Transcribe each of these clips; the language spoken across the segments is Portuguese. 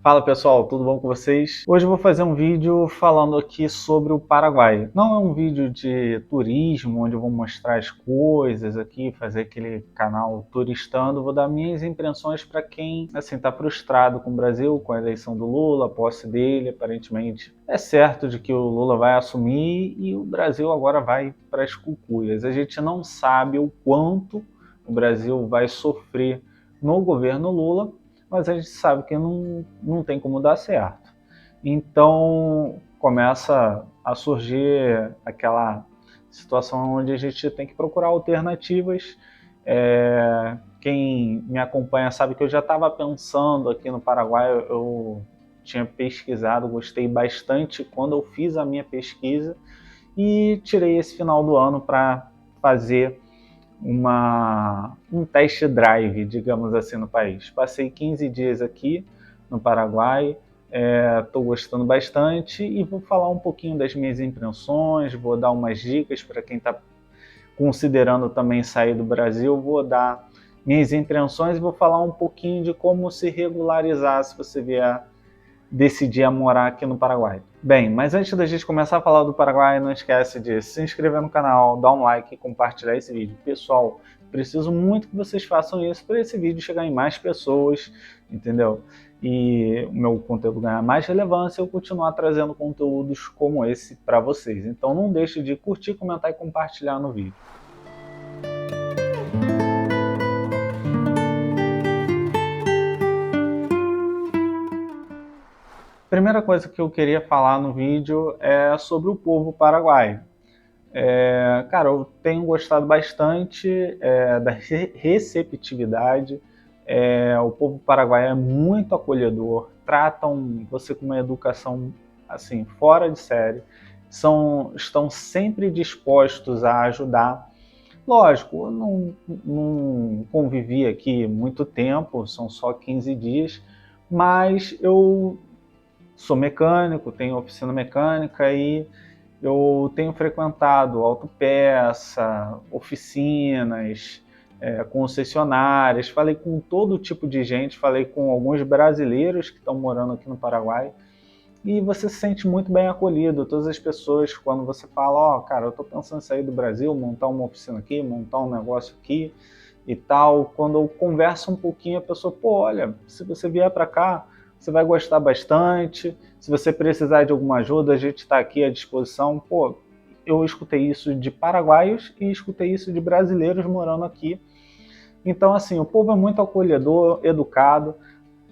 Fala pessoal, tudo bom com vocês? Hoje eu vou fazer um vídeo falando aqui sobre o Paraguai. Não é um vídeo de turismo, onde eu vou mostrar as coisas aqui, fazer aquele canal turistando. Vou dar minhas impressões para quem assim está frustrado com o Brasil, com a eleição do Lula, a posse dele. Aparentemente é certo de que o Lula vai assumir e o Brasil agora vai para as cucuias. A gente não sabe o quanto o Brasil vai sofrer no governo Lula, mas a gente sabe que não tem como dar certo. Então começa a surgir aquela situação onde a gente tem que procurar alternativas. Quem me acompanha sabe que eu já estava pensando aqui no Paraguai, eu tinha pesquisado, gostei bastante quando eu fiz a minha pesquisa e tirei esse final do ano para fazer um test drive, digamos assim, no país. Passei 15 dias aqui no Paraguai, estou gostando bastante e vou falar um pouquinho das minhas impressões, vou dar umas dicas para quem está considerando também sair do Brasil, vou dar minhas impressões e vou falar um pouquinho de como se regularizar se você vier decidir a morar aqui no Paraguai. Bem, mas antes da gente começar a falar do Paraguai, não esquece de se inscrever no canal, dar um like e compartilhar esse vídeo. Pessoal, preciso muito que vocês façam isso para esse vídeo chegar em mais pessoas, entendeu? E o meu conteúdo ganhar mais relevância e eu continuar trazendo conteúdos como esse para vocês. Então não deixe de curtir, comentar e compartilhar no vídeo. Primeira coisa que eu queria falar no vídeo é sobre o povo paraguaio. Cara, eu tenho gostado bastante da receptividade. O povo paraguaio é muito acolhedor, tratam você com uma educação assim fora de série, estão sempre dispostos a ajudar. Lógico, eu não convivi aqui muito tempo, são só 15 dias, mas eu sou mecânico, tenho oficina mecânica e eu tenho frequentado autopeça, oficinas, concessionárias, falei com todo tipo de gente, falei com alguns brasileiros que estão morando aqui no Paraguai e você se sente muito bem acolhido. Todas as pessoas, quando você fala, ó, cara, eu estou pensando em sair do Brasil, montar uma oficina aqui, montar um negócio aqui e tal, quando eu converso um pouquinho, a pessoa, pô, olha, se você vier para cá, você vai gostar bastante. Se você precisar de alguma ajuda, a gente está aqui à disposição. Pô, eu escutei isso de paraguaios e escutei isso de brasileiros morando aqui. Então, assim, o povo é muito acolhedor, educado.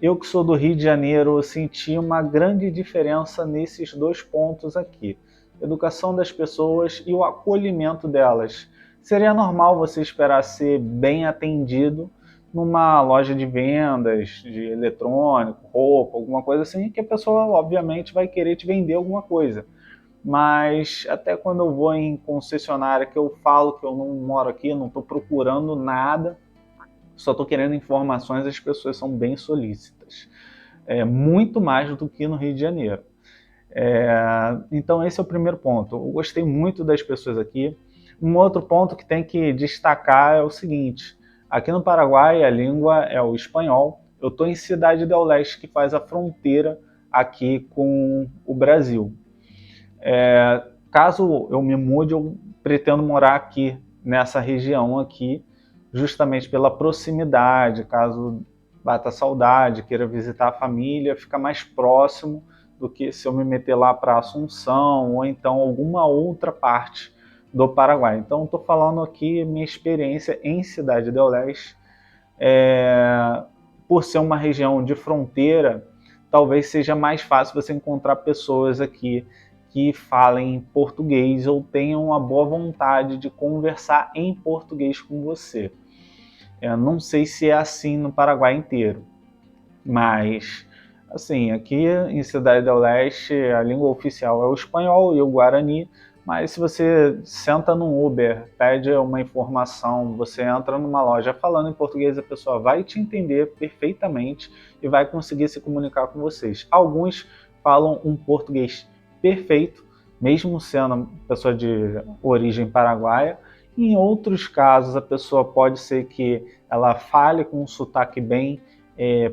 Eu que sou do Rio de Janeiro, senti uma grande diferença nesses dois pontos aqui. Educação das pessoas e o acolhimento delas. Seria normal você esperar ser bem atendido numa loja de vendas, de eletrônico, roupa, alguma coisa assim, que a pessoa obviamente vai querer te vender alguma coisa. Mas até quando eu vou em concessionária que eu falo que eu não moro aqui, não estou procurando nada, só estou querendo informações, as pessoas são bem solícitas. Muito mais do que no Rio de Janeiro. Então esse é o primeiro ponto. Eu gostei muito das pessoas aqui. Um outro ponto que tem que destacar é o seguinte: aqui no Paraguai a língua é o espanhol. Eu estou em Cidade del Leste, que faz a fronteira aqui com o Brasil. Caso eu me mude, eu pretendo morar aqui, nessa região aqui, justamente pela proximidade. Caso bata saudade, queira visitar a família, fica mais próximo do que se eu me meter lá para Assunção ou então alguma outra parte do Paraguai. Então estou falando aqui minha experiência em Cidade del Leste. Por ser uma região de fronteira, talvez seja mais fácil você encontrar pessoas aqui que falem português ou tenham a boa vontade de conversar em português com você. Não sei se é assim no Paraguai inteiro, mas assim, aqui em Cidade del Leste a língua oficial é o espanhol e o guarani, mas se você senta num Uber, pede uma informação, você entra numa loja falando em português, a pessoa vai te entender perfeitamente e vai conseguir se comunicar com vocês. Alguns falam um português perfeito, mesmo sendo pessoa de origem paraguaia. Em outros casos, a pessoa pode ser que ela fale com um sotaque bem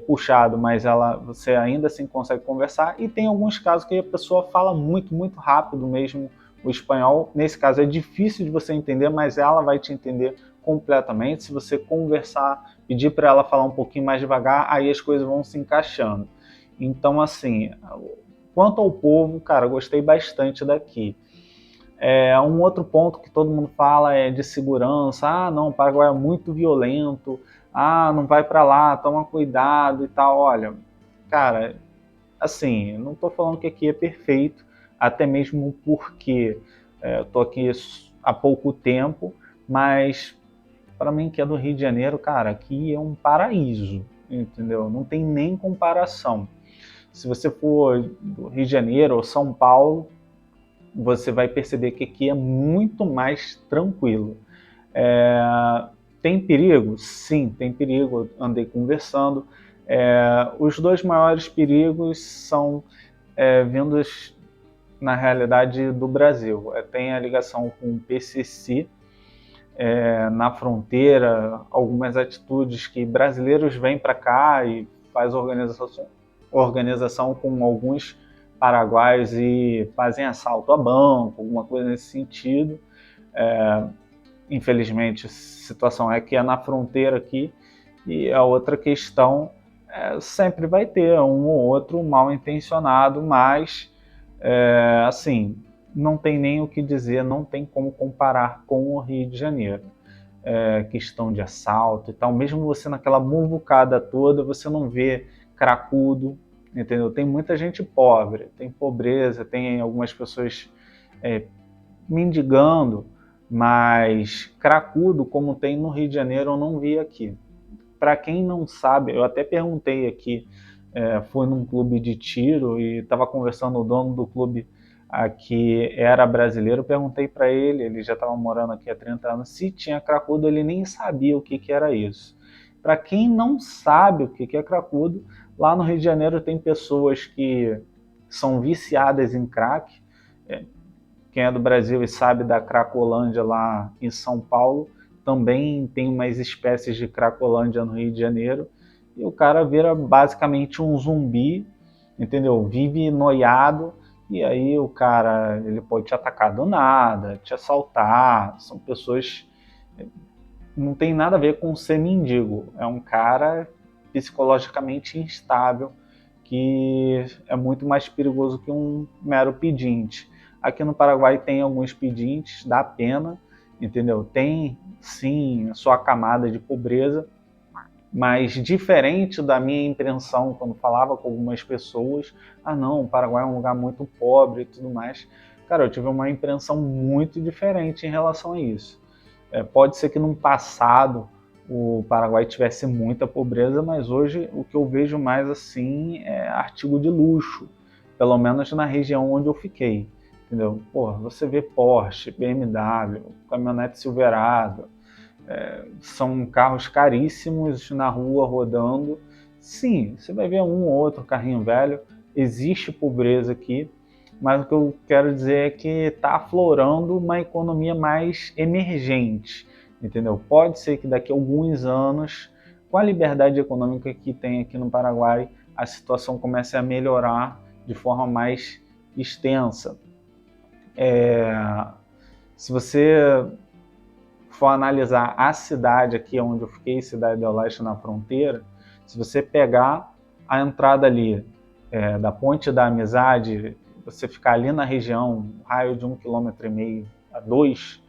puxado, mas você ainda assim consegue conversar. E tem alguns casos que a pessoa fala muito, muito rápido mesmo o espanhol. Nesse caso é difícil de você entender, mas ela vai te entender completamente. Se você conversar, pedir para ela falar um pouquinho mais devagar, aí as coisas vão se encaixando. Então, assim, quanto ao povo, cara, gostei bastante daqui. Um outro ponto que todo mundo fala é de segurança. Ah, não, o Paraguai é muito violento. Ah, não vai para lá, toma cuidado e tal. Olha, cara, assim, não estou falando que aqui é perfeito, até mesmo porque estou aqui há pouco tempo, mas para mim que é do Rio de Janeiro, cara, aqui é um paraíso, entendeu? Não tem nem comparação. Se você for do Rio de Janeiro ou São Paulo, você vai perceber que aqui é muito mais tranquilo. Tem perigo? Sim, tem perigo. Eu andei conversando. Os dois maiores perigos são vindos, na realidade, do Brasil. Tem a ligação com o PCC na fronteira, algumas atitudes que brasileiros vêm para cá e faz organização com alguns paraguaios e fazem assalto a banco, alguma coisa nesse sentido. Infelizmente, a situação é que é na fronteira aqui. E a outra questão sempre vai ter um ou outro mal intencionado, mas assim, não tem nem o que dizer, não tem como comparar com o Rio de Janeiro. Questão de assalto e tal, mesmo você naquela muvucada toda, você não vê cracudo, entendeu? Tem muita gente pobre, tem pobreza, tem algumas pessoas mendigando, mas cracudo como tem no Rio de Janeiro eu não vi aqui. Para quem não sabe, eu até perguntei aqui, fui num clube de tiro e estava conversando, o dono do clube aqui era brasileiro, perguntei para ele já estava morando aqui há 30 anos, se tinha cracudo, ele nem sabia o que era isso. Para quem não sabe o que é cracudo, lá no Rio de Janeiro tem pessoas que são viciadas em crack. Quem é do Brasil e sabe da Cracolândia lá em São Paulo, também tem umas espécies de Cracolândia no Rio de Janeiro, e o cara vira basicamente um zumbi, entendeu? Vive noiado, e aí o cara ele pode te atacar do nada, te assaltar. São pessoas, não tem nada a ver com ser mendigo, é um cara psicologicamente instável, que é muito mais perigoso que um mero pedinte. Aqui no Paraguai tem alguns pedintes, dá pena, entendeu? Tem sim a sua camada de pobreza, mas diferente da minha impressão quando falava com algumas pessoas, ah não, o Paraguai é um lugar muito pobre e tudo mais. Cara, eu tive uma impressão muito diferente em relação a isso. Pode ser que no passado o Paraguai tivesse muita pobreza, mas hoje o que eu vejo mais assim é artigo de luxo, pelo menos na região onde eu fiquei, entendeu? Porra, você vê Porsche, BMW, caminhonete Silverado, são carros caríssimos na rua rodando. Sim, você vai ver um ou outro carrinho velho, existe pobreza aqui, mas o que eu quero dizer é que está aflorando uma economia mais emergente, entendeu? Pode ser que daqui a alguns anos, com a liberdade econômica que tem aqui no Paraguai, a situação comece a melhorar de forma mais extensa. Se você for analisar a cidade aqui onde eu fiquei, Cidade del Leste, na fronteira, se você pegar a entrada ali da Ponte da Amizade, você ficar ali na região, um raio de 1,5 km a 2,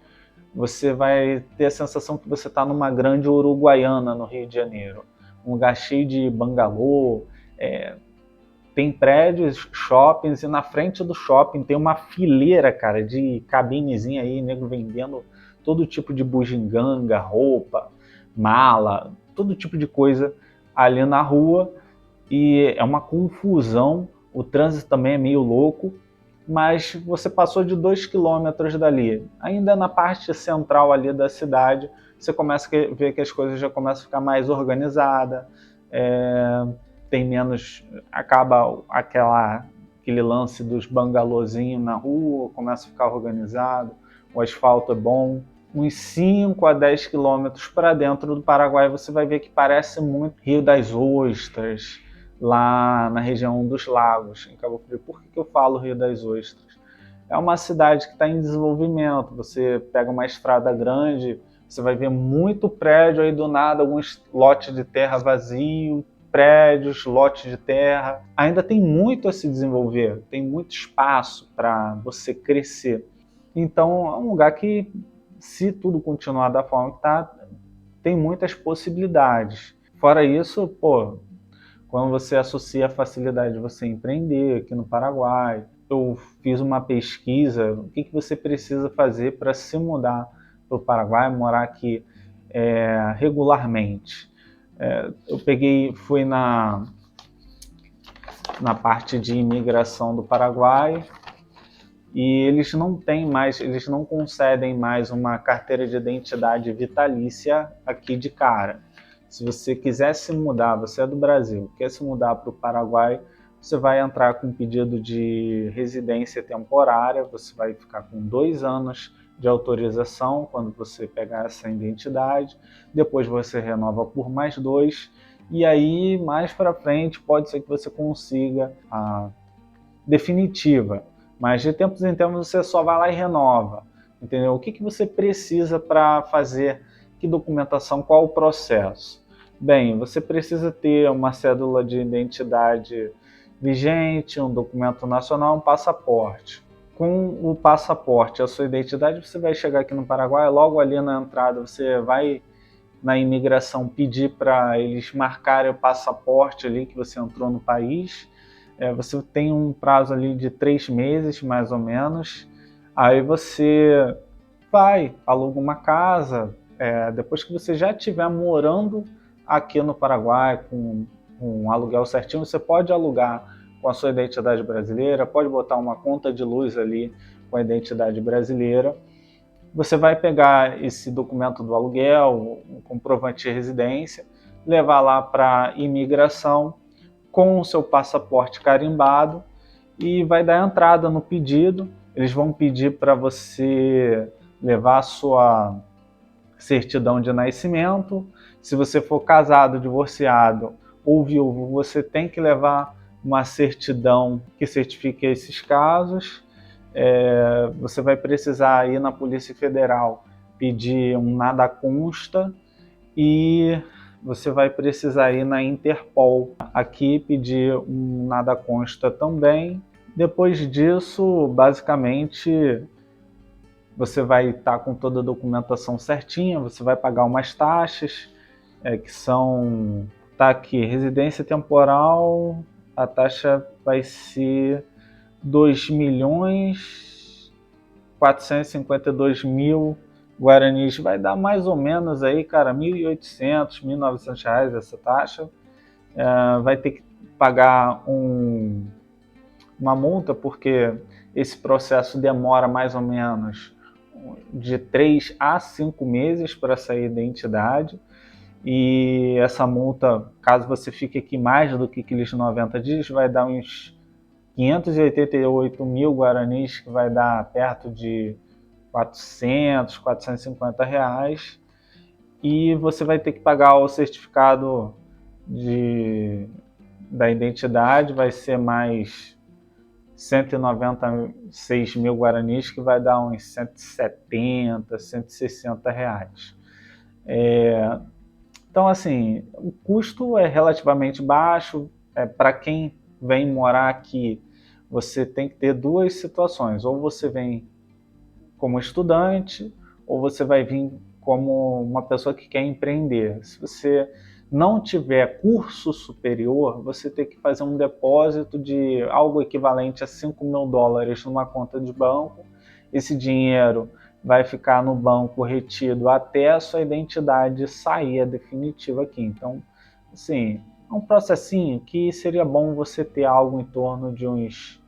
você vai ter a sensação que você está numa grande Uruguaiana no Rio de Janeiro. Um lugar cheio de bangalô, tem prédios, shoppings, e na frente do shopping tem uma fileira, cara, de cabinezinha aí, nego vendendo todo tipo de bugiganga, roupa, mala, todo tipo de coisa ali na rua, e é uma confusão, o trânsito também é meio louco, mas você passou de 2 quilômetros dali, ainda na parte central ali da cidade, você começa a ver que as coisas já começam a ficar mais organizadas, tem menos, acaba aquele lance dos bangalôzinhos na rua, começa a ficar organizado, o asfalto é bom, uns 5 a 10 quilômetros para dentro do Paraguai, você vai ver que parece muito Rio das Ostras, lá na região dos lagos, em Cabo Frio. Por que eu falo Rio das Ostras? É uma cidade que está em desenvolvimento. Você pega uma estrada grande, você vai ver muito prédio, aí do nada alguns lotes de terra vazio, prédios, lotes de terra. Ainda tem muito a se desenvolver, tem muito espaço para você crescer. Então é um lugar que, se tudo continuar da forma que está, tem muitas possibilidades. Fora isso, pô, quando você associa a facilidade de você empreender aqui no Paraguai, eu fiz uma pesquisa, o que você precisa fazer para se mudar para o Paraguai, morar aqui regularmente. Eu fui na parte de imigração do Paraguai, e eles eles não concedem mais uma carteira de identidade vitalícia aqui de cara. Se você quiser se mudar, você é do Brasil, quer se mudar para o Paraguai, você vai entrar com um pedido de residência temporária, você vai ficar com 2 anos de autorização quando você pegar essa identidade, depois você renova por mais 2, e aí mais para frente pode ser que você consiga a definitiva, mas de tempos em tempos você só vai lá e renova, entendeu? O que você precisa para fazer, que documentação, qual o processo? Bem, você precisa ter uma cédula de identidade vigente, um documento nacional, um passaporte. Com o passaporte, a sua identidade, você vai chegar aqui no Paraguai, logo ali na entrada você vai na imigração pedir para eles marcarem o passaporte ali que você entrou no país. Você tem um prazo ali de 3 meses, mais ou menos. Aí você vai, aluga uma casa. Depois que você já estiver morando aqui no Paraguai com um aluguel certinho, você pode alugar com a sua identidade brasileira, pode botar uma conta de luz ali com a identidade brasileira. Você vai pegar esse documento do aluguel, um comprovante de residência, levar lá para a imigração com o seu passaporte carimbado e vai dar entrada no pedido. Eles vão pedir para você levar a sua certidão de nascimento. Se você for casado, divorciado ou viúvo, você tem que levar uma certidão que certifique esses casos. Você vai precisar ir na Polícia Federal pedir um nada consta e você vai precisar ir na Interpol aqui pedir um nada consta também. Depois disso, basicamente, você vai estar com toda a documentação certinha, você vai pagar umas taxas, que são, tá aqui, residência temporal, a taxa vai ser 2.452.000 guaranis, vai dar mais ou menos aí, cara, R$ 1.800, R$ 1.900 essa taxa. Vai ter que pagar uma multa, porque esse processo demora mais ou menos de 3 a 5 meses para sair a identidade. E essa multa, caso você fique aqui mais do que aqueles 90 dias, vai dar uns 588.000 guaranis, que vai dar perto de 400, R$ 450. E você vai ter que pagar o certificado da identidade, vai ser mais 196.000 guaranis, que vai dar uns 170, R$ 160. Então, assim, o custo é relativamente baixo. Para quem vem morar aqui, você tem que ter 2 situações. Ou você vem como estudante, ou você vai vir como uma pessoa que quer empreender. Se você não tiver curso superior, você tem que fazer um depósito de algo equivalente a $5.000 numa conta de banco. Esse dinheiro vai ficar no banco retido até a sua identidade sair a definitiva aqui. Então, assim, é um processinho que seria bom você ter algo em torno de uns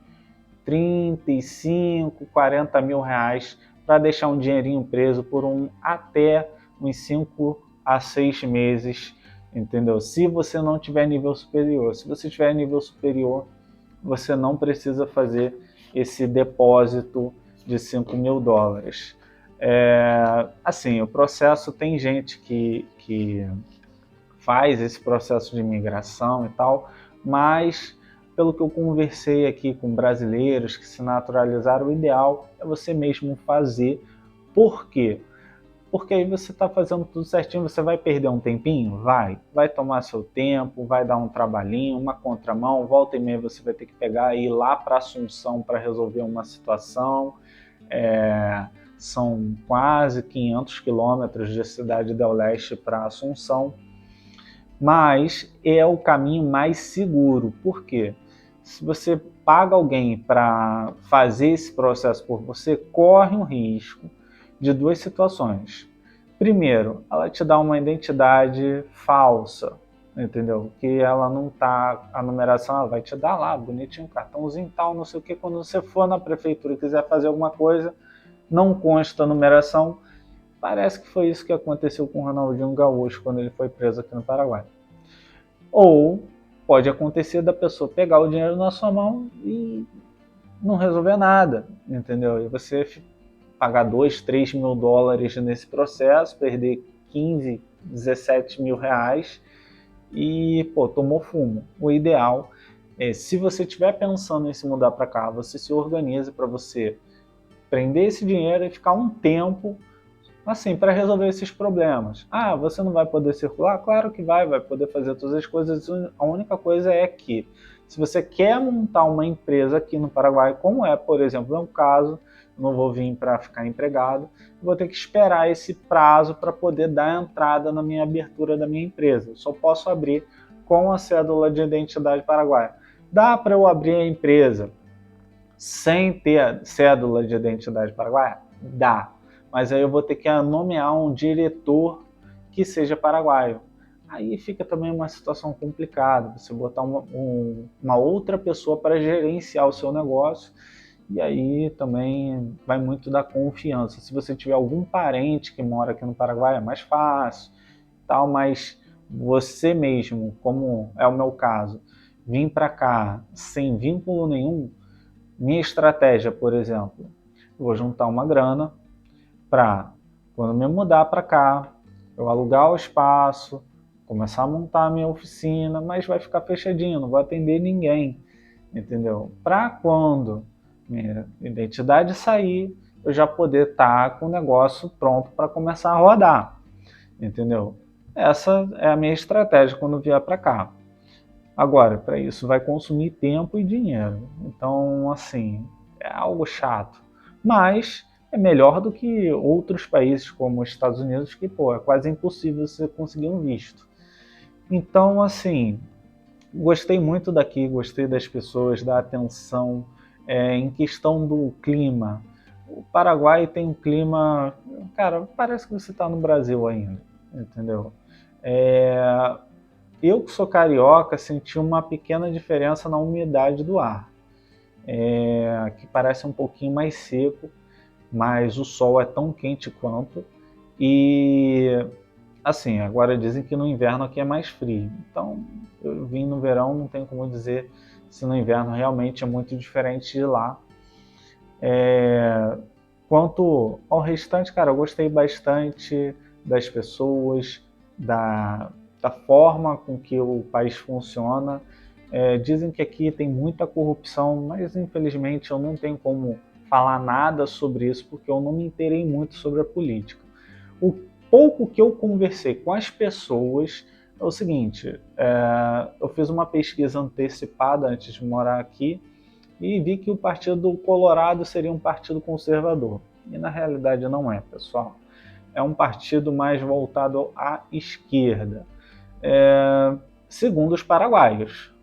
35, 40 mil reais para deixar um dinheirinho preso por até uns 5 a 6 meses, entendeu? Se você não tiver nível superior. Se você tiver nível superior, você não precisa fazer esse depósito de $5.000. Assim, o processo, tem gente que faz esse processo de imigração e tal, mas pelo que eu conversei aqui com brasileiros que se naturalizaram, o ideal é você mesmo fazer. Por quê? Porque aí você está fazendo tudo certinho, você vai perder um tempinho? Vai tomar seu tempo, vai dar um trabalhinho, uma contramão, volta e meia você vai ter que pegar e ir lá para Assunção para resolver uma situação. São quase 500 quilômetros de Cidade del Leste para Assunção, mas é o caminho mais seguro. Por quê? Se você paga alguém para fazer esse processo por você, corre um risco de duas situações. Primeiro, ela te dá uma identidade falsa, entendeu? Que ela não tá, a numeração ela vai te dar lá, bonitinho, cartãozinho tal, não sei o que. Quando você for na prefeitura e quiser fazer alguma coisa, não consta a numeração. Parece que foi isso que aconteceu com o Ronaldinho Gaúcho quando ele foi preso aqui no Paraguai. Ou pode acontecer da pessoa pegar o dinheiro na sua mão e não resolver nada, entendeu? E você pagar 2, 3 mil dólares nesse processo, perder 15, 17 mil reais e, pô, tomou fumo. O ideal é, se você estiver pensando em se mudar para cá, você se organiza para você prender esse dinheiro e ficar um tempo assim, para resolver esses problemas. Ah, você não vai poder circular? Claro que vai poder fazer todas as coisas. A única coisa é que, se você quer montar uma empresa aqui no Paraguai, como é, por exemplo, no meu caso, não vou vir para ficar empregado, vou ter que esperar esse prazo para poder dar entrada na minha abertura da minha empresa. Eu só posso abrir com a cédula de identidade paraguaia. Dá para eu abrir a empresa sem ter a cédula de identidade paraguaia? Dá. Mas aí eu vou ter que nomear um diretor que seja paraguaio. Aí fica também uma situação complicada, você botar uma outra pessoa para gerenciar o seu negócio, e aí também vai muito da confiança. Se você tiver algum parente que mora aqui no Paraguai, é mais fácil, tal, mas você mesmo, como é o meu caso, vir para cá sem vínculo nenhum, minha estratégia, por exemplo, eu vou juntar uma grana para, quando me mudar para cá, eu alugar o espaço, começar a montar a minha oficina, mas vai ficar fechadinho, não vou atender ninguém, entendeu? Para quando minha identidade sair, eu já poder estar com o negócio pronto para começar a rodar, entendeu? Essa é a minha estratégia quando vier para cá. Agora, para isso vai consumir tempo e dinheiro. Então, assim, é algo chato. Mas é melhor do que outros países como os Estados Unidos, que, pô, é quase impossível você conseguir um visto. Então, assim, gostei muito daqui, gostei das pessoas, da atenção. Em questão do clima, o Paraguai tem um clima... Cara, parece que você está no Brasil ainda, entendeu? Eu que sou carioca senti uma pequena diferença na umidade do ar, que parece um pouquinho mais seco, mas o sol é tão quente quanto. E assim, agora dizem que no inverno aqui é mais frio. Então, eu vim no verão, não tem como dizer se no inverno realmente é muito diferente de lá. Quanto ao restante, cara, eu gostei bastante das pessoas, da forma com que o país funciona. Dizem que aqui tem muita corrupção, mas infelizmente eu não tenho como falar nada sobre isso porque eu não me inteirei muito sobre a política. O pouco que eu conversei com as pessoas é o seguinte: eu fiz uma pesquisa antecipada antes de morar aqui e vi que o Partido Colorado seria um partido conservador. E na realidade não é, pessoal. É um partido mais voltado à esquerda, segundo os paraguaios.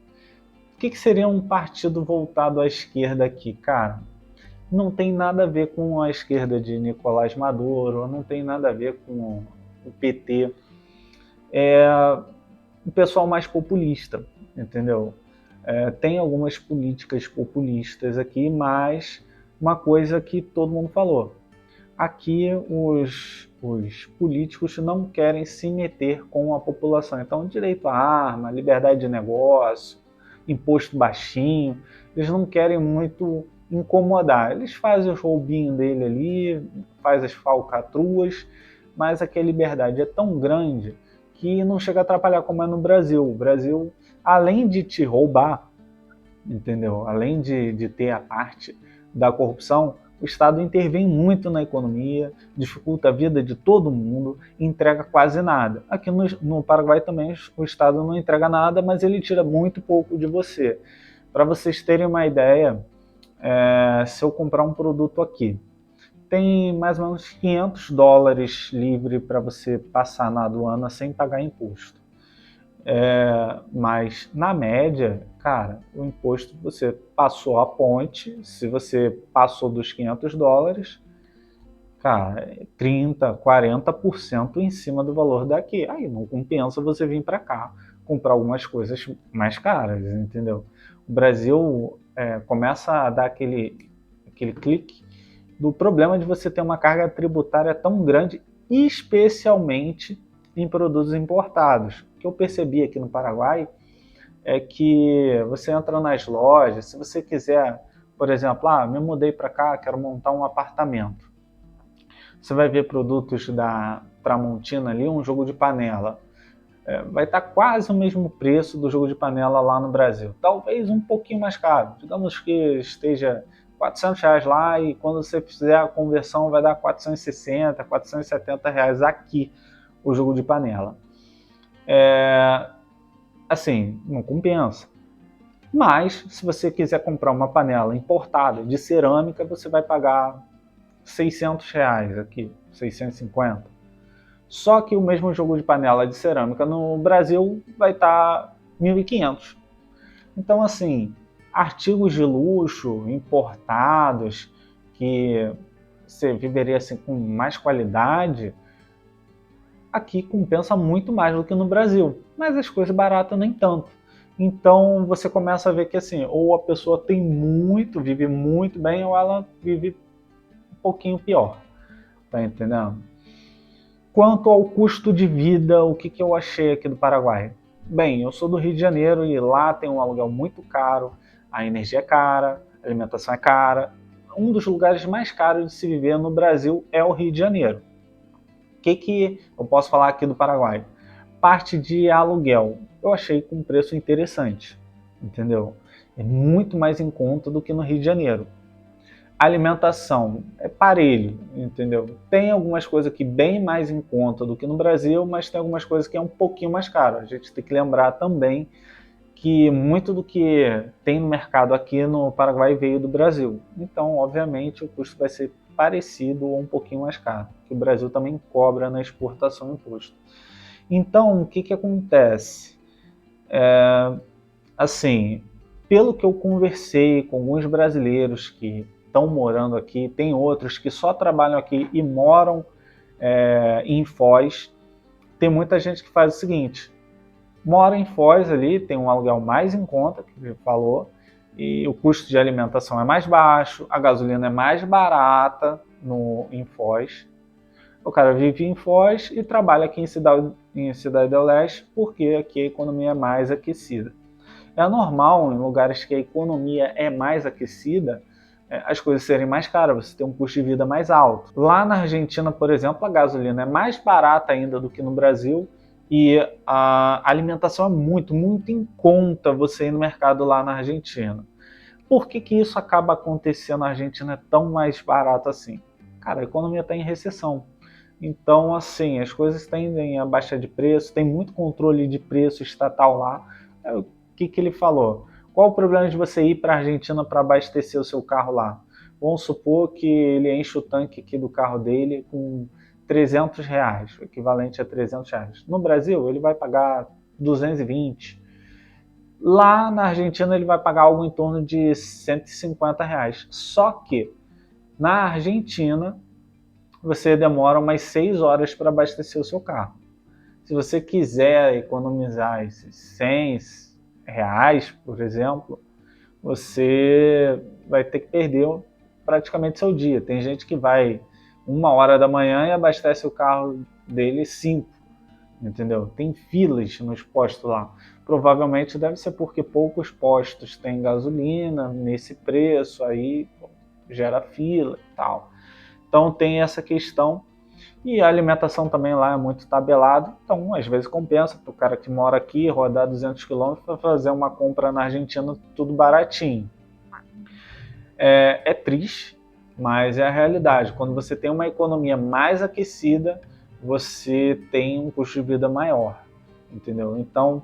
O que seria um partido voltado à esquerda aqui? Cara, não tem nada a ver com a esquerda de Nicolás Maduro, não tem nada a ver com o PT. É o pessoal mais populista, entendeu? Tem algumas políticas populistas aqui, mas uma coisa que todo mundo falou: aqui os políticos não querem se meter com a população. Então, direito à arma, liberdade de negócio, imposto baixinho, eles não querem muito incomodar. Eles fazem os roubinhos dele ali, fazem as falcatruas, mas aqui a liberdade é tão grande que não chega a atrapalhar como é no Brasil. O Brasil, além de te roubar, entendeu? Além de ter a parte da corrupção, o Estado intervém muito na economia, dificulta a vida de todo mundo, entrega quase nada. Aqui no Paraguai também o Estado não entrega nada, mas ele tira muito pouco de você. Para vocês terem uma ideia, se eu comprar um produto aqui, tem mais ou menos US$ 500 livre para você passar na aduana sem pagar imposto. Mas na média, cara, o imposto você passou a ponte, se você passou dos US$ 500, cara, 30, 40% em cima do valor daqui. Aí não compensa você vir para cá comprar algumas coisas mais caras, entendeu? O Brasil começa a dar aquele clique do problema de você ter uma carga tributária tão grande, especialmente em produtos importados. O que eu percebi aqui no Paraguai é que você entra nas lojas, se você quiser, por exemplo, me mudei para cá, quero montar um apartamento. Você vai ver produtos da Tramontina ali, um jogo de panela. Vai estar quase o mesmo preço do jogo de panela lá no Brasil. Talvez um pouquinho mais caro. Digamos que esteja R$ 400 lá e quando você fizer a conversão vai dar 460, R$ 470 aqui o jogo de panela. Assim, não compensa. Mas, se você quiser comprar uma panela importada de cerâmica, você vai pagar R$ 600 aqui, 650. Só que o mesmo jogo de panela de cerâmica no Brasil vai estar 1.500. Então, assim, artigos de luxo importados que você viveria assim, com mais qualidade, aqui compensa muito mais do que no Brasil. Mas as coisas baratas nem tanto. Então você começa a ver que assim, ou a pessoa tem muito, vive muito bem, ou ela vive um pouquinho pior. Tá entendendo? Quanto ao custo de vida, o que eu achei aqui do Paraguai? Bem, eu sou do Rio de Janeiro e lá tem um aluguel muito caro, a energia é cara, a alimentação é cara. Um dos lugares mais caros de se viver no Brasil é o Rio de Janeiro. O que eu posso falar aqui do Paraguai? Parte de aluguel, eu achei com um preço interessante, entendeu? É muito mais em conta do que no Rio de Janeiro. Alimentação é parelho, entendeu? Tem algumas coisas que bem mais em conta do que no Brasil, mas tem algumas coisas que é um pouquinho mais caro. A gente tem que lembrar também que muito do que tem no mercado aqui no Paraguai veio do Brasil. Então, obviamente, o custo vai ser parecido ou um pouquinho mais caro, que o Brasil também cobra na exportação imposto. Então, o que acontece? Assim, pelo que eu conversei com alguns brasileiros que estão morando aqui, tem outros que só trabalham aqui e moram em Foz, tem muita gente que faz o seguinte, mora em Foz ali, tem um aluguel mais em conta, que ele falou, e o custo de alimentação é mais baixo, a gasolina é mais barata em Foz. O cara vive em Foz e trabalha aqui em Cidade do Leste, porque aqui a economia é mais aquecida. É normal, em lugares que a economia é mais aquecida, as coisas serem mais caras, você tem um custo de vida mais alto. Lá na Argentina, por exemplo, a gasolina é mais barata ainda do que no Brasil e a alimentação é muito, muito em conta você ir no mercado lá na Argentina. Por que isso acaba acontecendo na Argentina é tão mais barato assim? Cara, a economia está em recessão. Então, assim, as coisas tendem a baixar de preço, tem muito controle de preço estatal lá. O que ele falou? Qual o problema de você ir para a Argentina para abastecer o seu carro lá? Vamos supor que ele enche o tanque aqui do carro dele com R$ 300, o equivalente a R$ 300. No Brasil, ele vai pagar 220. Lá na Argentina, ele vai pagar algo em torno de R$ 150. Só que na Argentina, você demora umas 6 horas para abastecer o seu carro. Se você quiser economizar esses R$ 100, por exemplo, você vai ter que perder praticamente seu dia. Tem gente que vai 1 hora da manhã e abastece o carro dele 5. entendeu? Tem filas nos postos lá. Provavelmente deve ser porque poucos postos têm gasolina nesse preço, aí gera fila e tal. Então tem essa questão. E a alimentação também lá é muito tabelado, então às vezes compensa para o cara que mora aqui rodar 200 quilômetros para fazer uma compra na Argentina tudo baratinho. É triste, mas é a realidade. Quando você tem uma economia mais aquecida, você tem um custo de vida maior, entendeu? Então,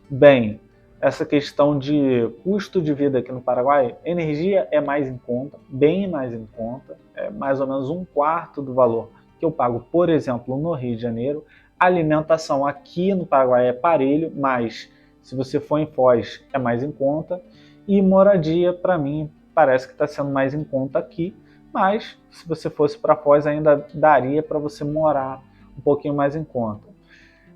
bem, essa questão de custo de vida aqui no Paraguai, energia é mais em conta, bem mais em conta, é mais ou menos um quarto do valor que eu pago, por exemplo, no Rio de Janeiro. Alimentação aqui no Paraguai é parelho, mas se você for em Foz é mais em conta. E moradia, para mim, parece que está sendo mais em conta aqui, mas se você fosse para Foz ainda daria para você morar um pouquinho mais em conta.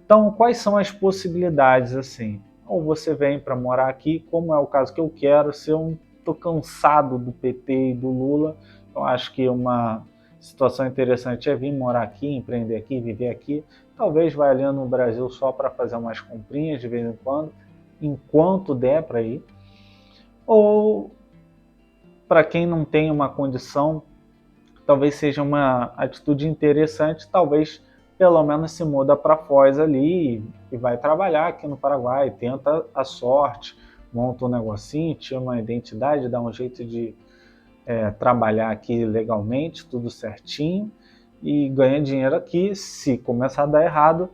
Então, quais são as possibilidades assim? Ou você vem para morar aqui, como é o caso que eu quero, se eu estou cansado do PT e do Lula, eu acho que uma situação interessante é vir morar aqui, empreender aqui, viver aqui. Talvez vá ali no Brasil só para fazer umas comprinhas de vez em quando, enquanto der para ir. Ou para quem não tem uma condição, talvez seja uma atitude interessante, talvez pelo menos se muda para Foz ali e vai trabalhar aqui no Paraguai, tenta a sorte, monta um negocinho, tira uma identidade, dá um jeito de trabalhar aqui legalmente, tudo certinho, e ganha dinheiro aqui. Se começar a dar errado,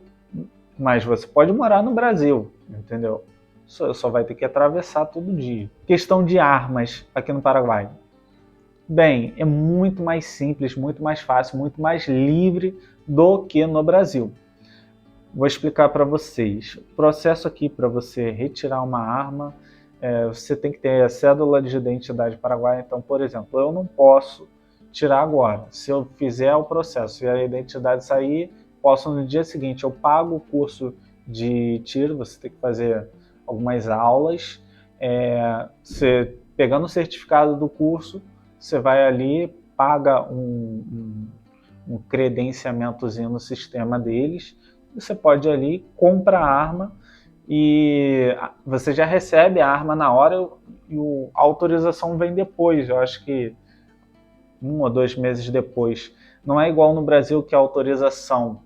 mas você pode morar no Brasil, entendeu? Só vai ter que atravessar todo dia. Questão de armas aqui no Paraguai. Bem, é muito mais simples, muito mais fácil, muito mais livre do que no Brasil. Vou explicar para vocês. O processo aqui para você retirar uma arma, você tem que ter a cédula de identidade paraguaia. Então, por exemplo, eu não posso tirar agora. Se eu fizer o processo e a identidade sair, posso no dia seguinte. Eu pago o curso de tiro, você tem que fazer algumas aulas. Você pegando o certificado do curso, você vai ali, paga um credenciamentozinho no sistema deles, você pode ir ali, compra a arma e você já recebe a arma na hora e a autorização vem depois, eu acho que 1 ou 2 meses depois. Não é igual no Brasil que a autorização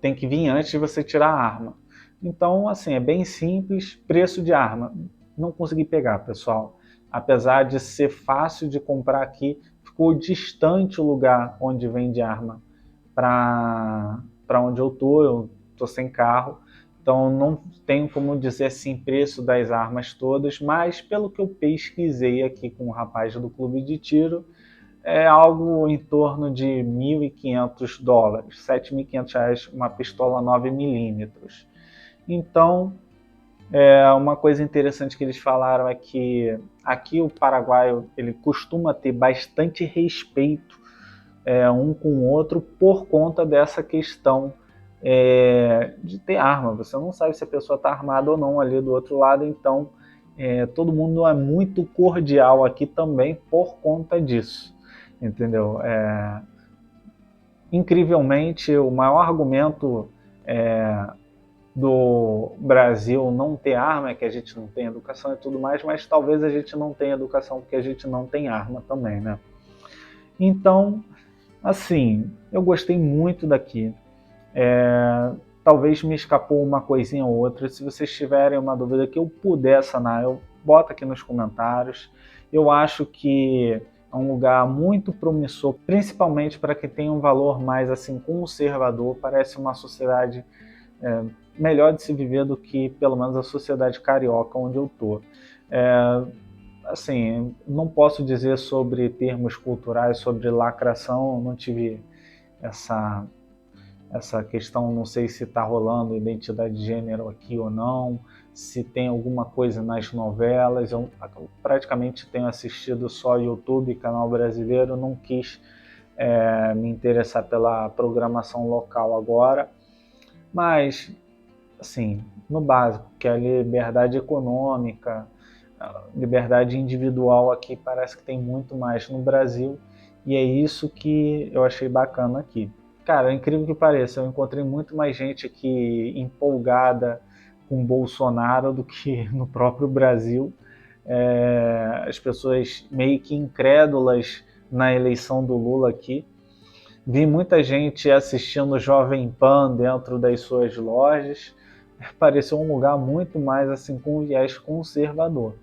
tem que vir antes de você tirar a arma. Então, assim, é bem simples. Preço de arma, não consegui pegar, pessoal. Apesar de ser fácil de comprar aqui, ficou distante o lugar onde vende arma para onde eu tô sem carro, então não tenho como dizer assim preço das armas todas, mas pelo que eu pesquisei aqui com o rapaz do clube de tiro, é algo em torno de $1.500, R$ 7.500 uma pistola 9mm. Então, uma coisa interessante que eles falaram é que aqui o paraguaio ele costuma ter bastante respeito um com o outro por conta dessa questão de ter arma. Você não sabe se a pessoa está armada ou não ali do outro lado, então todo mundo é muito cordial aqui também por conta disso, entendeu? Incrivelmente, o maior argumento do Brasil não ter arma é que a gente não tem educação e tudo mais, mas talvez a gente não tenha educação porque a gente não tem arma também, né? Então, assim, eu gostei muito daqui. Talvez me escapou uma coisinha ou outra. Se vocês tiverem uma dúvida que eu puder sanar, eu boto aqui nos comentários. Eu acho que é um lugar muito promissor, principalmente para quem tem um valor mais assim conservador. Parece uma sociedade melhor de se viver do que pelo menos a sociedade carioca onde eu tô. Assim, não posso dizer sobre termos culturais, sobre lacração, não tive essa questão, não sei se está rolando identidade de gênero aqui ou não, se tem alguma coisa nas novelas. Eu praticamente tenho assistido só YouTube, canal brasileiro, não quis me interessar pela programação local agora, mas assim, no básico, que é a liberdade econômica, a liberdade individual aqui parece que tem muito mais no Brasil, e é isso que eu achei bacana aqui. cara, é incrível que pareça, eu encontrei muito mais gente aqui empolgada com Bolsonaro do que no próprio Brasil. As pessoas meio que incrédulas na eleição do Lula aqui. Vi muita gente assistindo Jovem Pan dentro das suas lojas. Pareceu um lugar muito mais assim com viés conservador.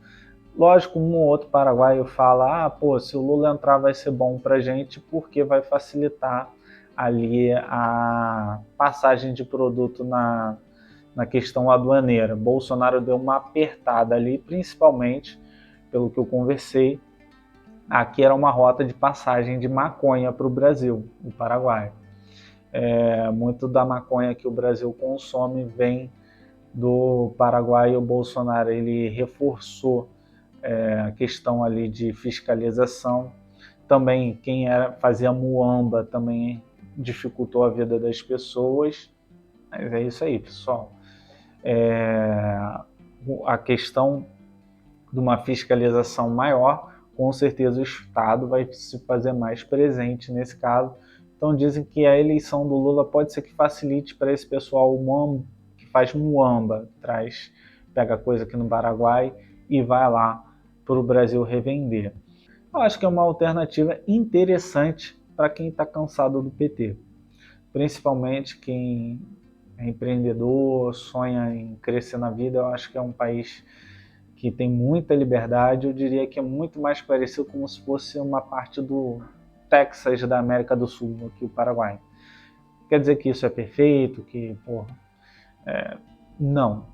Lógico, um ou outro paraguaio fala, pô, se o Lula entrar vai ser bom pra gente porque vai facilitar ali a passagem de produto na questão aduaneira. Bolsonaro deu uma apertada ali, principalmente, pelo que eu conversei, aqui era uma rota de passagem de maconha para o Brasil, o Paraguai. Muito da maconha que o Brasil consome vem do Paraguai. O Bolsonaro ele reforçou a questão ali de fiscalização. Também quem fazia muamba também dificultou a vida das pessoas. Mas é isso aí, pessoal. A questão de uma fiscalização maior, com certeza o Estado vai se fazer mais presente nesse caso. Então dizem que a eleição do Lula pode ser que facilite para esse pessoal que faz muamba, pega coisa aqui no Paraguai e vai lá para o Brasil revender. Eu acho que é uma alternativa interessante para quem está cansado do PT, principalmente quem é empreendedor, sonha em crescer na vida. Eu acho que é um país que tem muita liberdade. Eu diria que é muito mais parecido como se fosse uma parte do Texas da América do Sul, aqui o Paraguai. Quer dizer que isso é perfeito, que, não.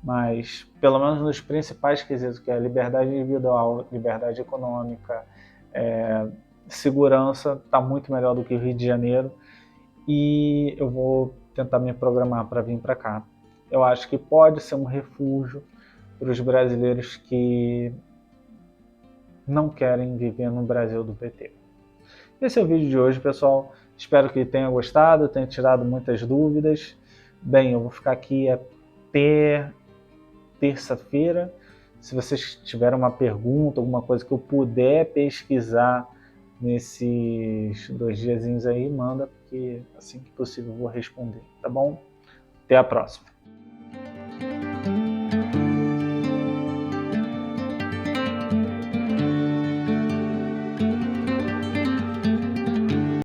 Mas, pelo menos nos principais quesitos, que é liberdade individual, liberdade econômica, segurança, está muito melhor do que o Rio de Janeiro. E eu vou tentar me programar para vir para cá. Eu acho que pode ser um refúgio para os brasileiros que não querem viver no Brasil do PT. Esse é o vídeo de hoje, pessoal. Espero que tenha gostado, tenha tirado muitas dúvidas. Bem, eu vou ficar aqui até terça-feira. Se vocês tiverem uma pergunta, alguma coisa que eu puder pesquisar nesses 2 diazinhos aí, manda, porque assim que possível eu vou responder, tá bom? Até a próxima.